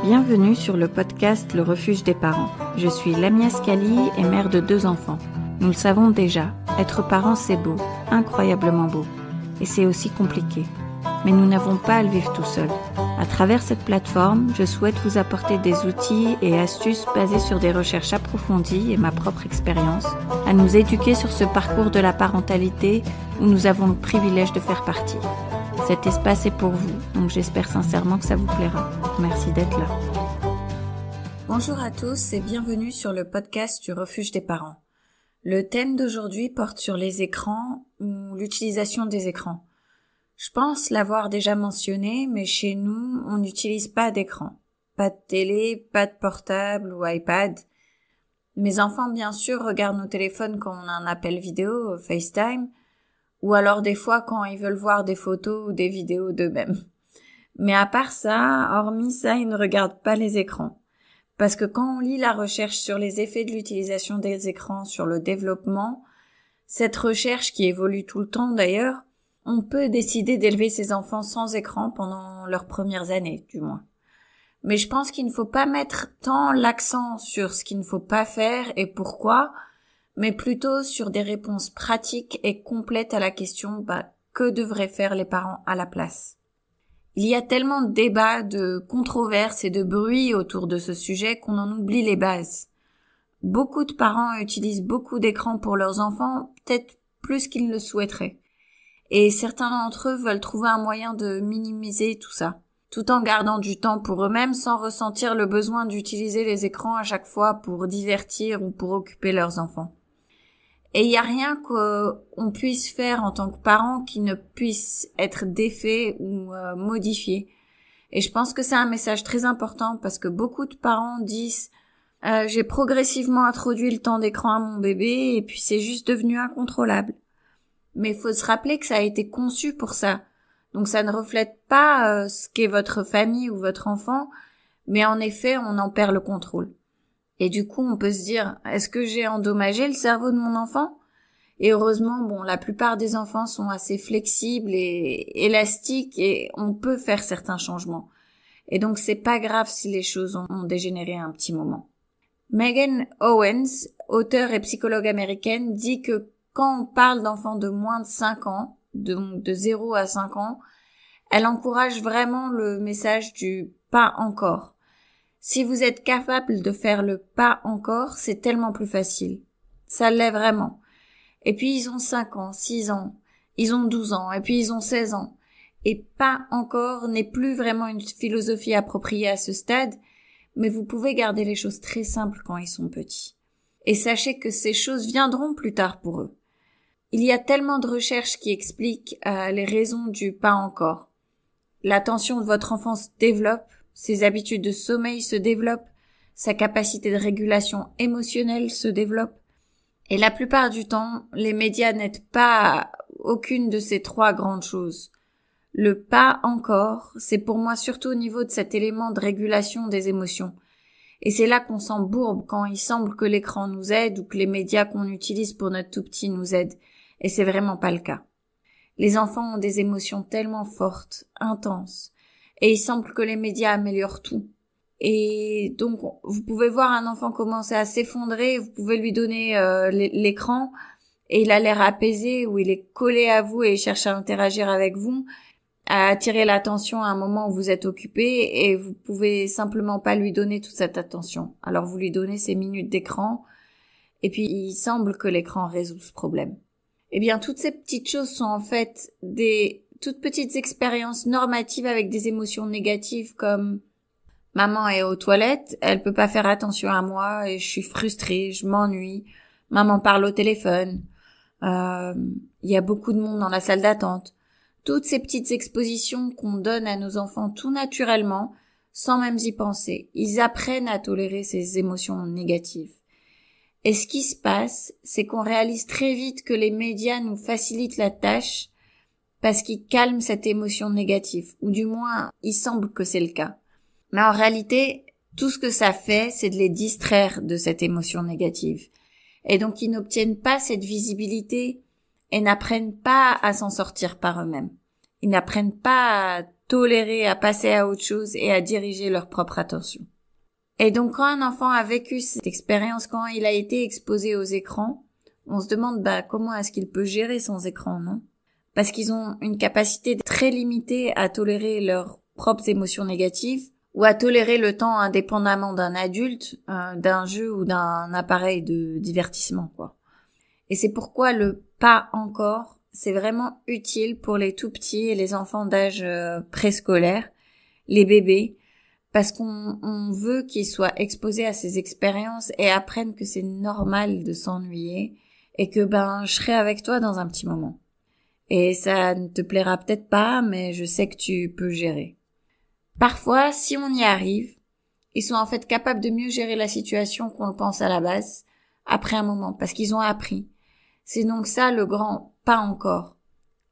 Bienvenue sur le podcast Le Refuge des parents. Je suis Lamia Scali et mère de 2 enfants. Nous le savons déjà, être parent c'est beau, incroyablement beau. Et c'est aussi compliqué. Mais nous n'avons pas à le vivre tout seul. À travers cette plateforme, je souhaite vous apporter des outils et astuces basés sur des recherches approfondies et ma propre expérience, à nous éduquer sur ce parcours de la parentalité où nous avons le privilège de faire partie. Cet espace est pour vous, donc j'espère sincèrement que ça vous plaira. Merci d'être là. Bonjour à tous et bienvenue sur le podcast du Refuge des parents. Le thème d'aujourd'hui porte sur les écrans ou l'utilisation des écrans. Je pense l'avoir déjà mentionné, mais chez nous, on n'utilise pas d'écran. Pas de télé, pas de portable ou iPad. Mes enfants, bien sûr, regardent nos téléphones quand on a un appel vidéo, FaceTime, ou alors des fois quand ils veulent voir des photos ou des vidéos d'eux-mêmes. Mais à part ça, hormis ça, ils ne regardent pas les écrans. Parce que quand on lit la recherche sur les effets de l'utilisation des écrans sur le développement, cette recherche qui évolue tout le temps d'ailleurs, on peut décider d'élever ses enfants sans écran pendant leurs premières années, du moins. Mais je pense qu'il ne faut pas mettre tant l'accent sur ce qu'il ne faut pas faire et pourquoi, mais plutôt sur des réponses pratiques et complètes à la question que devraient faire les parents à la place. Il y a tellement de débats, de controverses et de bruit autour de ce sujet qu'on en oublie les bases. Beaucoup de parents utilisent beaucoup d'écrans pour leurs enfants, peut-être plus qu'ils ne le souhaiteraient. Et certains d'entre eux veulent trouver un moyen de minimiser tout ça, tout en gardant du temps pour eux-mêmes sans ressentir le besoin d'utiliser les écrans à chaque fois pour divertir ou pour occuper leurs enfants. Et il n'y a rien qu'on puisse faire en tant que parent qui ne puisse être défait ou modifié. Et je pense que c'est un message très important parce que beaucoup de parents disent j'ai progressivement introduit le temps d'écran à mon bébé et puis c'est juste devenu incontrôlable. Mais il faut se rappeler que ça a été conçu pour ça. Donc ça ne reflète pas ce qu'est votre famille ou votre enfant, mais en effet, on en perd le contrôle. Et du coup, on peut se dire, est-ce que j'ai endommagé le cerveau de mon enfant ? Et heureusement, la plupart des enfants sont assez flexibles et élastiques et on peut faire certains changements. Et donc, c'est pas grave si les choses ont dégénéré un petit moment. Megan Owens, auteure et psychologue américaine, dit que quand on parle d'enfants de moins de 5 ans, de 0 à 5 ans, elle encourage vraiment le message du « pas encore ». Si vous êtes capable de faire le pas encore, c'est tellement plus facile. Ça l'est vraiment. Et puis ils ont 5 ans, 6 ans, ils ont 12 ans, et puis ils ont 16 ans. Et pas encore n'est plus vraiment une philosophie appropriée à ce stade, mais vous pouvez garder les choses très simples quand ils sont petits. Et sachez que ces choses viendront plus tard pour eux. Il y a tellement de recherches qui expliquent les raisons du pas encore. L'attention de votre enfant se développe, ses habitudes de sommeil se développent, sa capacité de régulation émotionnelle se développe. Et la plupart du temps, les médias n'aident pas aucune de ces 3 grandes choses. Le pas encore, c'est pour moi surtout au niveau de cet élément de régulation des émotions. Et c'est là qu'on s'embourbe quand il semble que l'écran nous aide ou que les médias qu'on utilise pour notre tout petit nous aident. Et c'est vraiment pas le cas. Les enfants ont des émotions tellement fortes, intenses. Et il semble que les médias améliorent tout. Et donc, vous pouvez voir un enfant commencer à s'effondrer, vous pouvez lui donner l'écran, et il a l'air apaisé, ou il est collé à vous et il cherche à interagir avec vous, à attirer l'attention à un moment où vous êtes occupé, et vous pouvez simplement pas lui donner toute cette attention. Alors vous lui donnez ces minutes d'écran, et puis il semble que l'écran résout ce problème. Eh bien, toutes ces petites choses sont en fait des toutes petites expériences normatives avec des émotions négatives comme maman est aux toilettes, elle peut pas faire attention à moi et je suis frustrée, je m'ennuie. Maman parle au téléphone. Il y a beaucoup de monde dans la salle d'attente. Toutes ces petites expositions qu'on donne à nos enfants tout naturellement, sans même y penser. Ils apprennent à tolérer ces émotions négatives. Et ce qui se passe, c'est qu'on réalise très vite que les médias nous facilitent la tâche parce qu'ils calment cette émotion négative, ou du moins, il semble que c'est le cas. Mais en réalité, tout ce que ça fait, c'est de les distraire de cette émotion négative. Et donc, ils n'obtiennent pas cette visibilité et n'apprennent pas à s'en sortir par eux-mêmes. Ils n'apprennent pas à tolérer, à passer à autre chose et à diriger leur propre attention. Et donc quand un enfant a vécu cette expérience, quand il a été exposé aux écrans, on se demande comment est-ce qu'il peut gérer sans écran, non? Parce qu'ils ont une capacité très limitée à tolérer leurs propres émotions négatives ou à tolérer le temps indépendamment d'un adulte, d'un jeu ou d'un appareil de divertissement, quoi. Et c'est pourquoi le pas encore, c'est vraiment utile pour les tout petits et les enfants d'âge préscolaire, les bébés, parce qu'on veut qu'ils soient exposés à ces expériences et apprennent que c'est normal de s'ennuyer et que je serai avec toi dans un petit moment. Et ça ne te plaira peut-être pas, mais je sais que tu peux gérer. Parfois, si on y arrive, ils sont en fait capables de mieux gérer la situation qu'on le pense à la base, après un moment, parce qu'ils ont appris. C'est donc ça le grand pas encore.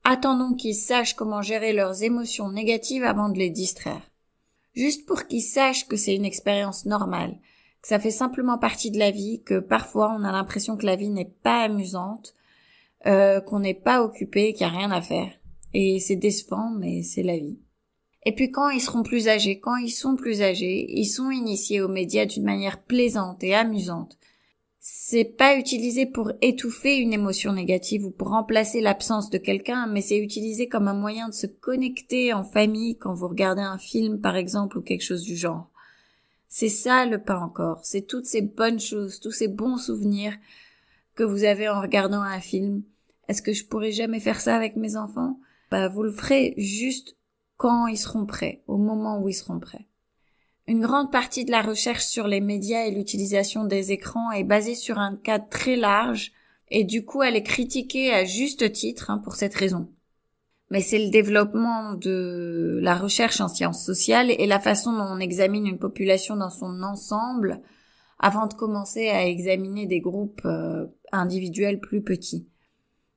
Attendons qu'ils sachent comment gérer leurs émotions négatives avant de les distraire. Juste pour qu'ils sachent que c'est une expérience normale, que ça fait simplement partie de la vie, que parfois on a l'impression que la vie n'est pas amusante, qu'on n'est pas occupé, qu'il n'y a rien à faire. Et c'est décevant, mais c'est la vie. Et puis quand ils sont plus âgés, ils sont initiés aux médias d'une manière plaisante et amusante. C'est pas utilisé pour étouffer une émotion négative ou pour remplacer l'absence de quelqu'un, mais c'est utilisé comme un moyen de se connecter en famille quand vous regardez un film par exemple ou quelque chose du genre. C'est ça le pas encore, c'est toutes ces bonnes choses, tous ces bons souvenirs que vous avez en regardant un film. Est-ce que je pourrais jamais faire ça avec mes enfants? Vous le ferez juste quand ils seront prêts, au moment où ils seront prêts. Une grande partie de la recherche sur les médias et l'utilisation des écrans est basée sur un cadre très large et du coup elle est critiquée à juste titre pour cette raison. Mais c'est le développement de la recherche en sciences sociales et la façon dont on examine une population dans son ensemble avant de commencer à examiner des groupes individuels plus petits.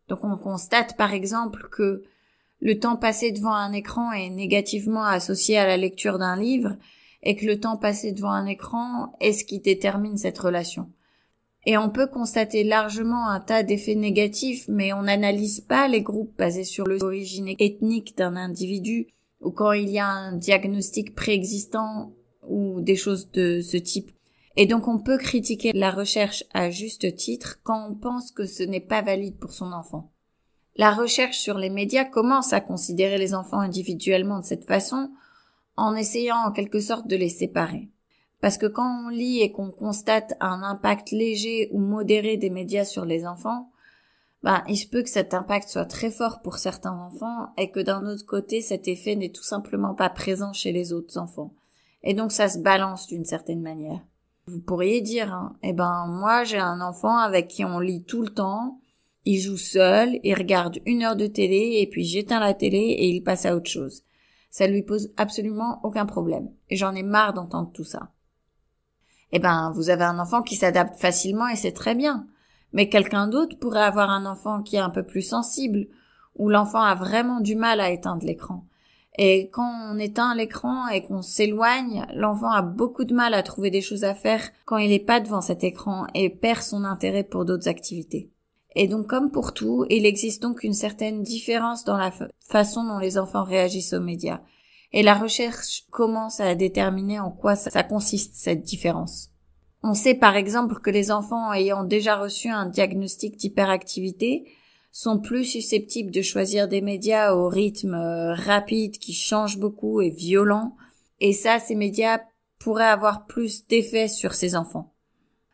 Donc on constate par exemple que le temps passé devant un écran est négativement associé à la lecture d'un livre et que le temps passé devant un écran est ce qui détermine cette relation. Et on peut constater largement un tas d'effets négatifs, mais on n'analyse pas les groupes basés sur l'origine ethnique d'un individu ou quand il y a un diagnostic préexistant ou des choses de ce type. Et donc on peut critiquer la recherche à juste titre quand on pense que ce n'est pas valide pour son enfant. La recherche sur les médias commence à considérer les enfants individuellement de cette façon, en essayant en quelque sorte de les séparer. Parce que quand on lit et qu'on constate un impact léger ou modéré des médias sur les enfants, il se peut que cet impact soit très fort pour certains enfants et que d'un autre côté, cet effet n'est tout simplement pas présent chez les autres enfants. Et donc ça se balance d'une certaine manière. Vous pourriez dire, moi j'ai un enfant avec qui on lit tout le temps, il joue seul, il regarde 1 heure de télé et puis j'éteins la télé et il passe à autre chose. Ça lui pose absolument aucun problème. Et j'en ai marre d'entendre tout ça. Vous avez un enfant qui s'adapte facilement et c'est très bien. Mais quelqu'un d'autre pourrait avoir un enfant qui est un peu plus sensible, où l'enfant a vraiment du mal à éteindre l'écran. Et quand on éteint l'écran et qu'on s'éloigne, l'enfant a beaucoup de mal à trouver des choses à faire quand il n'est pas devant cet écran et perd son intérêt pour d'autres activités. Et donc, comme pour tout, il existe donc une certaine différence dans la façon dont les enfants réagissent aux médias. Et la recherche commence à déterminer en quoi ça consiste, cette différence. On sait par exemple que les enfants ayant déjà reçu un diagnostic d'hyperactivité sont plus susceptibles de choisir des médias au rythme rapide qui change beaucoup et violent. Et ça, ces médias pourraient avoir plus d'effet sur ces enfants.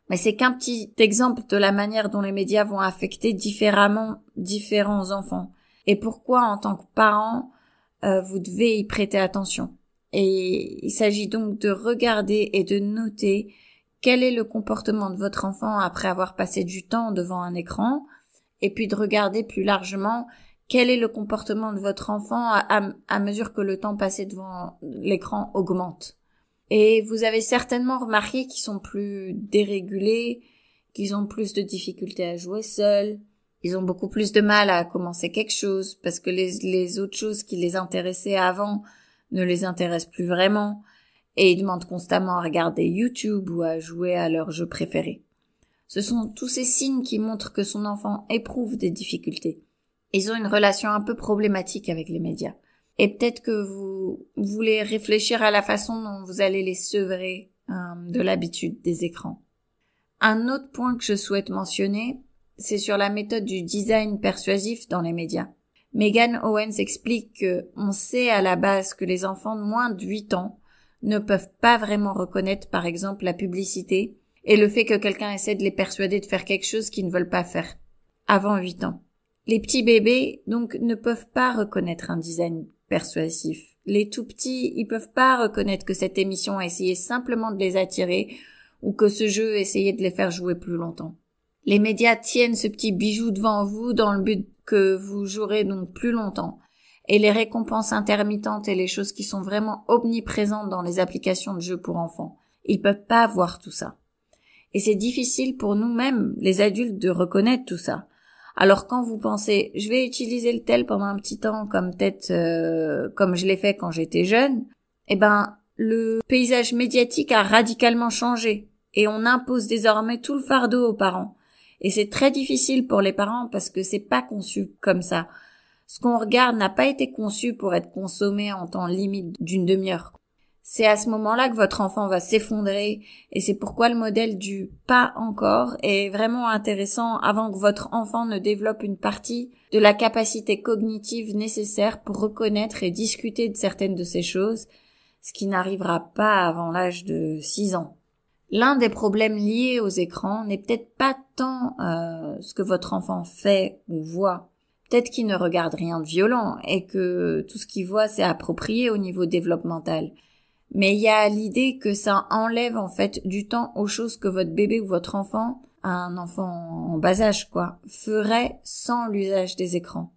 Mais c'est qu'un petit exemple de la manière dont les médias vont affecter différemment différents enfants. Et pourquoi, en tant que parent, vous devez y prêter attention. Et il s'agit donc de regarder et de noter quel est le comportement de votre enfant après avoir passé du temps devant un écran, et puis de regarder plus largement quel est le comportement de votre enfant à mesure que le temps passé devant l'écran augmente. Et vous avez certainement remarqué qu'ils sont plus dérégulés, qu'ils ont plus de difficultés à jouer seuls, ils ont beaucoup plus de mal à commencer quelque chose parce que les autres choses qui les intéressaient avant ne les intéressent plus vraiment et ils demandent constamment à regarder YouTube ou à jouer à leur jeu préféré. Ce sont tous ces signes qui montrent que son enfant éprouve des difficultés. Ils ont une relation un peu problématique avec les médias. Et peut-être que vous voulez réfléchir à la façon dont vous allez les sevrer de l'habitude des écrans. Un autre point que je souhaite mentionner, c'est sur la méthode du design persuasif dans les médias. Megan Owens explique que on sait à la base que les enfants de moins de 8 ans ne peuvent pas vraiment reconnaître par exemple la publicité et le fait que quelqu'un essaie de les persuader de faire quelque chose qu'ils ne veulent pas faire avant 8 ans. Les petits bébés donc ne peuvent pas reconnaître un design persuasif. Les tout petits, ils peuvent pas reconnaître que cette émission a essayé simplement de les attirer ou que ce jeu essayait de les faire jouer plus longtemps. Les médias tiennent ce petit bijou devant vous dans le but que vous jouerez donc plus longtemps. Et les récompenses intermittentes et les choses qui sont vraiment omniprésentes dans les applications de jeux pour enfants, ils peuvent pas voir tout ça. Et c'est difficile pour nous-mêmes, les adultes, de reconnaître tout ça. Alors quand vous pensez, je vais utiliser le tel pendant un petit temps, comme peut-être comme je l'ai fait quand j'étais jeune, le paysage médiatique a radicalement changé et on impose désormais tout le fardeau aux parents. Et c'est très difficile pour les parents parce que c'est pas conçu comme ça. Ce qu'on regarde n'a pas été conçu pour être consommé en temps limite d'une demi-heure. C'est à ce moment-là que votre enfant va s'effondrer et c'est pourquoi le modèle du pas encore est vraiment intéressant avant que votre enfant ne développe une partie de la capacité cognitive nécessaire pour reconnaître et discuter de certaines de ces choses, ce qui n'arrivera pas avant l'âge de 6 ans. L'un des problèmes liés aux écrans n'est peut-être pas tant ce que votre enfant fait ou voit. Peut-être qu'il ne regarde rien de violent et que tout ce qu'il voit c'est approprié au niveau développemental. Mais il y a l'idée que ça enlève en fait du temps aux choses que votre bébé ou votre enfant, un enfant en bas âge ferait sans l'usage des écrans.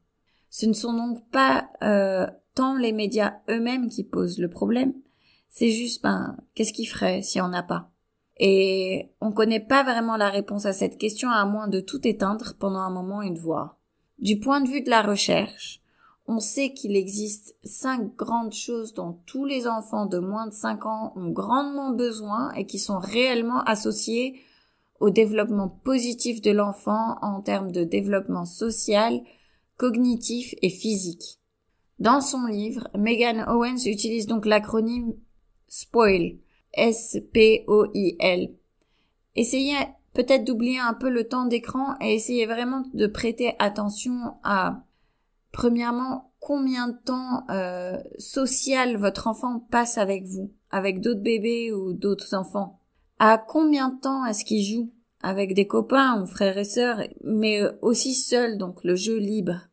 Ce ne sont donc pas tant les médias eux-mêmes qui posent le problème, c'est juste qu'est-ce qu'il ferait s'il n'y en a pas. Et on connaît pas vraiment la réponse à cette question à moins de tout éteindre pendant un moment et de voir. Du point de vue de la recherche, on sait qu'il existe 5 grandes choses dont tous les enfants de moins de 5 ans ont grandement besoin et qui sont réellement associées au développement positif de l'enfant en termes de développement social, cognitif et physique. Dans son livre, Megan Owens utilise donc l'acronyme SPOIL, S-P-O-I-L. Essayez peut-être d'oublier un peu le temps d'écran et essayez vraiment de prêter attention à, premièrement, combien de temps social votre enfant passe avec vous, avec d'autres bébés ou d'autres enfants. À combien de temps est-ce qu'il joue avec des copains ou frères et sœurs, mais aussi seul, donc le jeu libre.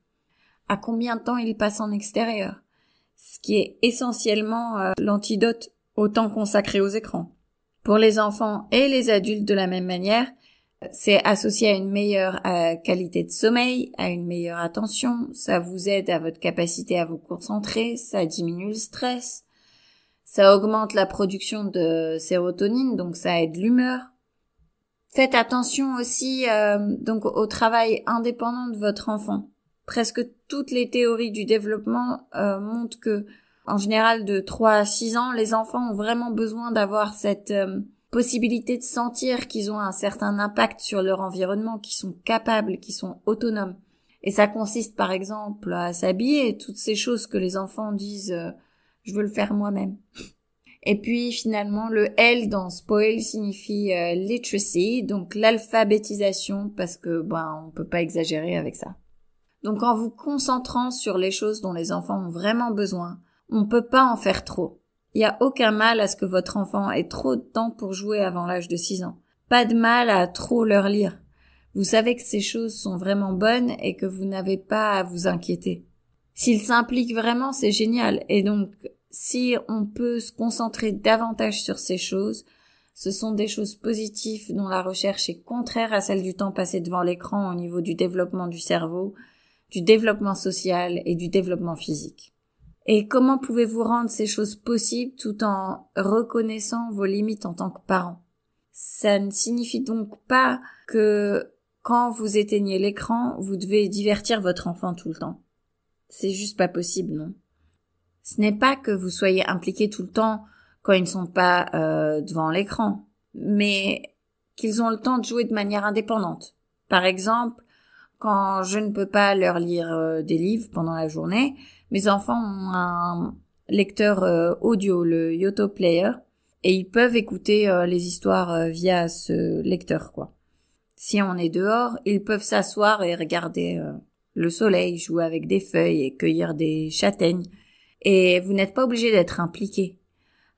À combien de temps il passe en extérieur, ce qui est essentiellement l'antidote au temps consacré aux écrans. Pour les enfants et les adultes de la même manière, c'est associé à une meilleure qualité de sommeil, à une meilleure attention, ça vous aide à votre capacité à vous concentrer, ça diminue le stress, ça augmente la production de sérotonine, donc ça aide l'humeur. Faites attention aussi donc au travail indépendant de votre enfant. Presque toutes les théories du développement montrent que, en général, de 3 à 6 ans, les enfants ont vraiment besoin d'avoir cette possibilité de sentir qu'ils ont un certain impact sur leur environnement, qu'ils sont capables, qu'ils sont autonomes. Et ça consiste par exemple à s'habiller, toutes ces choses que les enfants disent je veux le faire moi-même. Et puis finalement le L dans SPOIL signifie literacy, donc l'alphabétisation, parce que on peut pas exagérer avec ça. Donc en vous concentrant sur les choses dont les enfants ont vraiment besoin, on peut pas en faire trop. Il y a aucun mal à ce que votre enfant ait trop de temps pour jouer avant l'âge de 6 ans. Pas de mal à trop leur lire. Vous savez que ces choses sont vraiment bonnes et que vous n'avez pas à vous inquiéter. S'ils s'impliquent vraiment, c'est génial. Et donc, si on peut se concentrer davantage sur ces choses, ce sont des choses positives dont la recherche est contraire à celle du temps passé devant l'écran au niveau du développement du cerveau, du développement social et du développement physique. Et comment pouvez-vous rendre ces choses possibles tout en reconnaissant vos limites en tant que parent? Ça ne signifie donc pas que quand vous éteignez l'écran, vous devez divertir votre enfant tout le temps. C'est juste pas possible, non? Ce n'est pas que vous soyez impliqué tout le temps quand ils ne sont pas devant l'écran, mais qu'ils ont le temps de jouer de manière indépendante. Par exemple, Quand je ne peux pas leur lire des livres pendant la journée, mes enfants ont un lecteur audio, le Yoto Player, et ils peuvent écouter les histoires via ce lecteur, quoi. Si on est dehors, ils peuvent s'asseoir et regarder le soleil, jouer avec des feuilles et cueillir des châtaignes. Et vous n'êtes pas obligé d'être impliqué.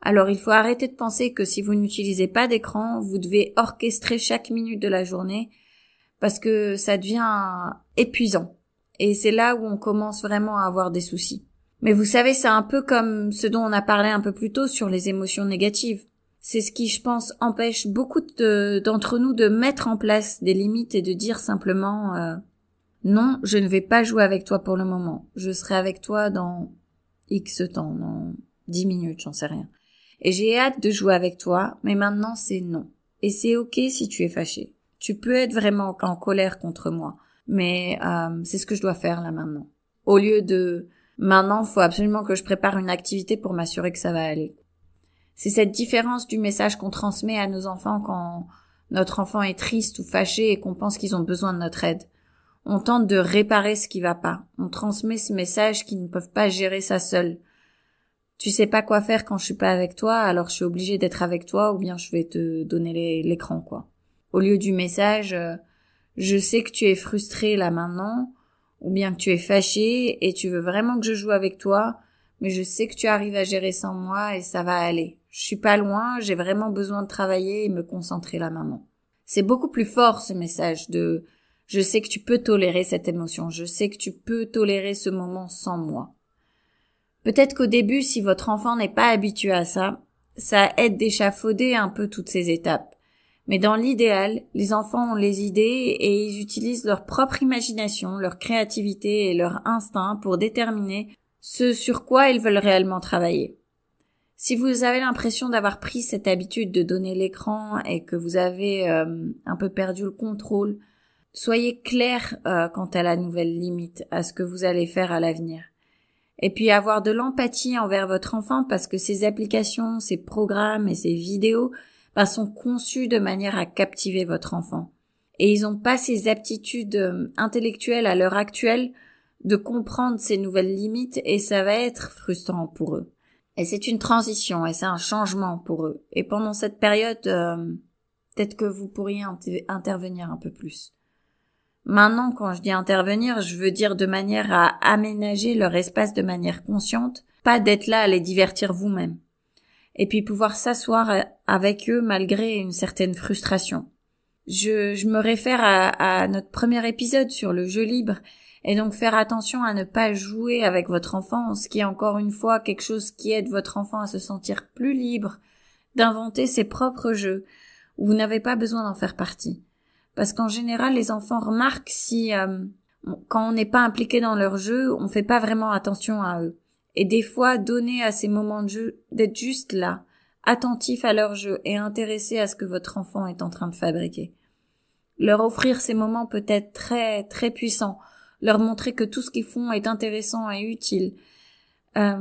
Alors il faut arrêter de penser que si vous n'utilisez pas d'écran, vous devez orchestrer chaque minute de la journée parce que ça devient épuisant. Et c'est là où on commence vraiment à avoir des soucis. Mais vous savez, c'est un peu comme ce dont on a parlé un peu plus tôt sur les émotions négatives. C'est ce qui, je pense, empêche beaucoup d'entre nous de mettre en place des limites et de dire simplement non, je ne vais pas jouer avec toi pour le moment. Je serai avec toi dans X temps, dans 10 minutes, j'en sais rien. Et j'ai hâte de jouer avec toi, mais maintenant c'est non. Et c'est ok si tu es fâché. Tu peux être vraiment en colère contre moi, mais c'est ce que je dois faire là maintenant. Au lieu de maintenant, faut absolument que je prépare une activité pour m'assurer que ça va aller. C'est cette différence du message qu'on transmet à nos enfants quand notre enfant est triste ou fâché et qu'on pense qu'ils ont besoin de notre aide. On tente de réparer ce qui va pas. On transmet ce message qu'ils ne peuvent pas gérer ça seuls. Tu sais pas quoi faire quand je suis pas avec toi, alors je suis obligée d'être avec toi ou bien je vais te donner l'écran, quoi. Au lieu du message, je sais que tu es frustré là maintenant, ou bien que tu es fâché et tu veux vraiment que je joue avec toi, mais je sais que tu arrives à gérer sans moi et ça va aller. Je suis pas loin, j'ai vraiment besoin de travailler et me concentrer là maintenant. C'est beaucoup plus fort ce message de je sais que tu peux tolérer cette émotion, je sais que tu peux tolérer ce moment sans moi. Peut-être qu'au début, si votre enfant n'est pas habitué à ça, ça aide d'échafauder un peu toutes ces étapes. Mais dans l'idéal, les enfants ont les idées et ils utilisent leur propre imagination, leur créativité et leur instinct pour déterminer ce sur quoi ils veulent réellement travailler. Si vous avez l'impression d'avoir pris cette habitude de donner l'écran et que vous avez un peu perdu le contrôle, soyez clair quant à la nouvelle limite, à ce que vous allez faire à l'avenir. Et puis avoir de l'empathie envers votre enfant parce que ces applications, ces programmes et ces vidéos sont conçus de manière à captiver votre enfant. Et ils n'ont pas ces aptitudes intellectuelles à l'heure actuelle de comprendre ces nouvelles limites et ça va être frustrant pour eux. Et c'est une transition et c'est un changement pour eux. Et pendant cette période, peut-être que vous pourriez intervenir un peu plus. Maintenant, quand je dis intervenir, je veux dire de manière à aménager leur espace de manière consciente, pas d'être là à les divertir vous-même. Et puis pouvoir s'asseoir avec eux malgré une certaine frustration. Je me réfère à notre premier épisode sur le jeu libre, et donc faire attention à ne pas jouer avec votre enfant, ce qui est encore une fois quelque chose qui aide votre enfant à se sentir plus libre, d'inventer ses propres jeux, où vous n'avez pas besoin d'en faire partie. Parce qu'en général, les enfants remarquent si, quand on n'est pas impliqué dans leur jeu, on fait pas vraiment attention à eux. Et des fois, donner à ces moments de jeu, d'être juste là, attentif à leur jeu et intéressé à ce que votre enfant est en train de fabriquer. Leur offrir ces moments peut être très, très puissants. Leur montrer que tout ce qu'ils font est intéressant et utile.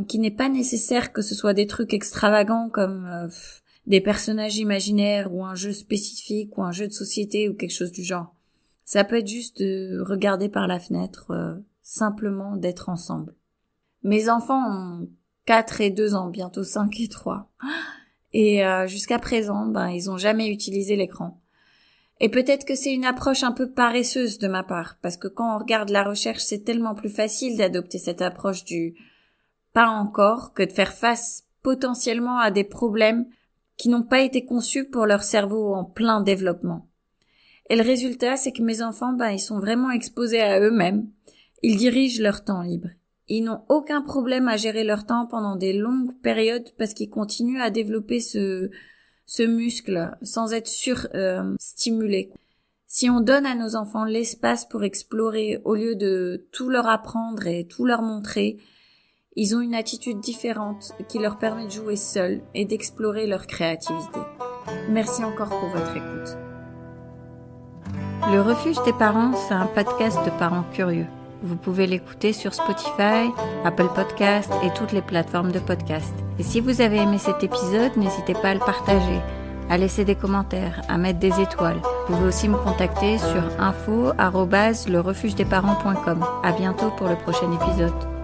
Qu'il n'est pas nécessaire que ce soit des trucs extravagants comme des personnages imaginaires ou un jeu spécifique ou un jeu de société ou quelque chose du genre. Ça peut être juste de regarder par la fenêtre, simplement d'être ensemble. Mes enfants ont 4 et 2 ans, bientôt 5 et 3. Et jusqu'à présent, ils ont jamais utilisé l'écran. Et peut-être que c'est une approche un peu paresseuse de ma part, parce que quand on regarde la recherche, c'est tellement plus facile d'adopter cette approche du pas encore que de faire face potentiellement à des problèmes qui n'ont pas été conçus pour leur cerveau en plein développement. Et le résultat, c'est que mes enfants, ils sont vraiment exposés à eux-mêmes. Ils dirigent leur temps libre. Ils n'ont aucun problème à gérer leur temps pendant des longues périodes parce qu'ils continuent à développer ce muscle sans être stimulés. Si on donne à nos enfants l'espace pour explorer au lieu de tout leur apprendre et tout leur montrer, ils ont une attitude différente qui leur permet de jouer seuls et d'explorer leur créativité. Merci encore pour votre écoute. Le Refuge des parents, c'est un podcast de parents curieux. Vous pouvez l'écouter sur Spotify, Apple Podcasts et toutes les plateformes de podcast. Et si vous avez aimé cet épisode, n'hésitez pas à le partager, à laisser des commentaires, à mettre des étoiles. Vous pouvez aussi me contacter sur info@lerefugedesparents.com. À bientôt pour le prochain épisode.